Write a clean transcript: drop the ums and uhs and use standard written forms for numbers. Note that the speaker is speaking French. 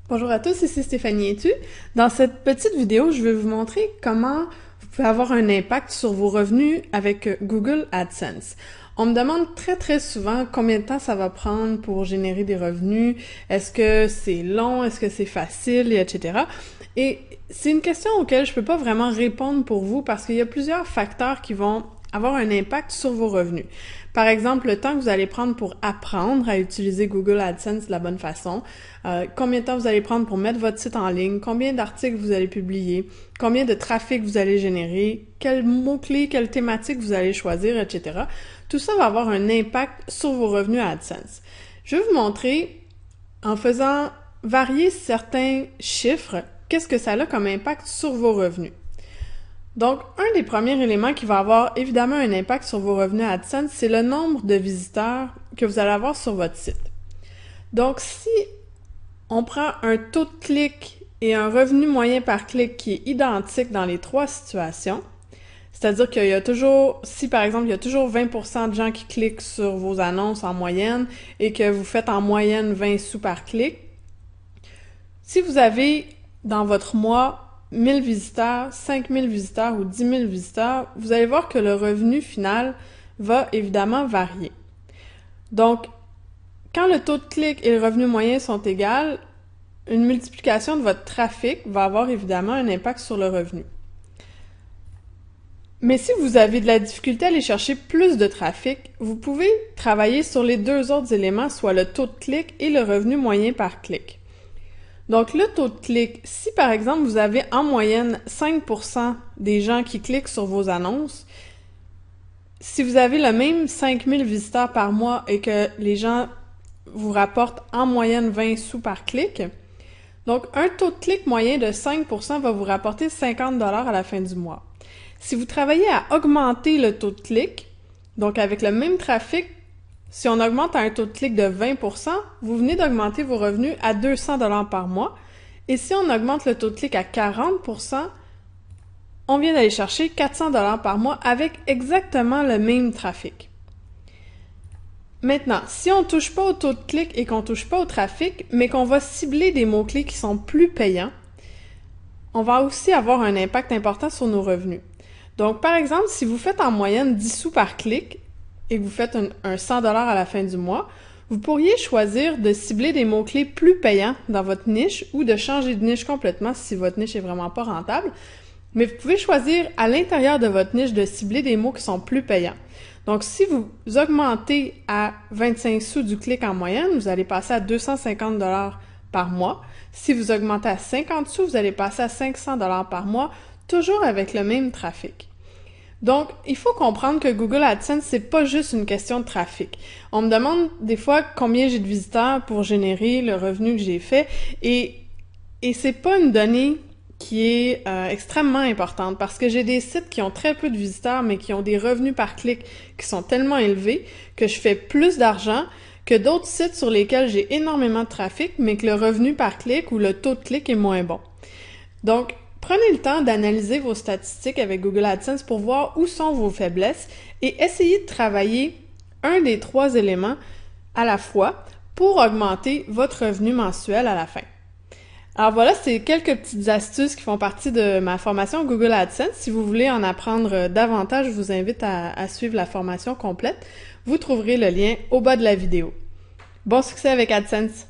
Bonjour à tous, ici Stéphanie Etu. Dans cette petite vidéo, je vais vous montrer comment vous pouvez avoir un impact sur vos revenus avec Google AdSense. On me demande très souvent combien de temps ça va prendre pour générer des revenus, est-ce que c'est long, est-ce que c'est facile, etc. Et c'est une question auquel je peux pas vraiment répondre pour vous parce qu'il y a plusieurs facteurs qui vont avoir un impact sur vos revenus. Par exemple, le temps que vous allez prendre pour apprendre à utiliser Google AdSense de la bonne façon, combien de temps vous allez prendre pour mettre votre site en ligne, combien d'articles vous allez publier, combien de trafic vous allez générer, quels mots-clés, quelles thématiques vous allez choisir, etc. Tout ça va avoir un impact sur vos revenus à AdSense. Je vais vous montrer, en faisant varier certains chiffres, qu'est-ce que ça a comme impact sur vos revenus. Donc, un des premiers éléments qui va avoir évidemment un impact sur vos revenus AdSense, c'est le nombre de visiteurs que vous allez avoir sur votre site. Donc, si on prend un taux de clic et un revenu moyen par clic qui est identique dans les trois situations, c'est-à-dire qu'il y a toujours, si par exemple il y a toujours 20% de gens qui cliquent sur vos annonces en moyenne et que vous faites en moyenne 20 sous par clic, si vous avez dans votre mois 1000 visiteurs, 5000 visiteurs ou 10 000 visiteurs, vous allez voir que le revenu final va évidemment varier. Donc, quand le taux de clic et le revenu moyen sont égaux, une multiplication de votre trafic va avoir évidemment un impact sur le revenu. Mais si vous avez de la difficulté à aller chercher plus de trafic, vous pouvez travailler sur les deux autres éléments, soit le taux de clic et le revenu moyen par clic. Donc, le taux de clic, si par exemple vous avez en moyenne 5% des gens qui cliquent sur vos annonces, si vous avez le même 5000 visiteurs par mois et que les gens vous rapportent en moyenne 20 sous par clic, donc un taux de clic moyen de 5% va vous rapporter 50$ à la fin du mois. Si vous travaillez à augmenter le taux de clic, donc avec le même trafic, si on augmente à un taux de clic de 20%, vous venez d'augmenter vos revenus à 200$ par mois. Et si on augmente le taux de clic à 40%, on vient d'aller chercher 400$ par mois avec exactement le même trafic. Maintenant, si on ne touche pas au taux de clic et qu'on ne touche pas au trafic, mais qu'on va cibler des mots-clés qui sont plus payants, on va aussi avoir un impact important sur nos revenus. Donc, par exemple, si vous faites en moyenne 10 sous par clic, et que vous faites un 100$ à la fin du mois, vous pourriez choisir de cibler des mots-clés plus payants dans votre niche ou de changer de niche complètement si votre niche est vraiment pas rentable. Mais vous pouvez choisir à l'intérieur de votre niche de cibler des mots qui sont plus payants. Donc, si vous augmentez à 25 sous du clic en moyenne, vous allez passer à 250$ par mois. Si vous augmentez à 50 sous, vous allez passer à 500$ par mois, toujours avec le même trafic. Donc, il faut comprendre que Google AdSense, c'est pas juste une question de trafic. On me demande des fois combien j'ai de visiteurs pour générer le revenu que j'ai fait et c'est pas une donnée qui est extrêmement importante parce que j'ai des sites qui ont très peu de visiteurs mais qui ont des revenus par clic qui sont tellement élevés que je fais plus d'argent que d'autres sites sur lesquels j'ai énormément de trafic mais que le revenu par clic ou le taux de clic est moins bon. Donc, prenez le temps d'analyser vos statistiques avec Google AdSense pour voir où sont vos faiblesses et essayez de travailler un des trois éléments à la fois pour augmenter votre revenu mensuel à la fin. Alors voilà, c'est quelques petites astuces qui font partie de ma formation Google AdSense. Si vous voulez en apprendre davantage, je vous invite à suivre la formation complète. Vous trouverez le lien au bas de la vidéo. Bon succès avec AdSense!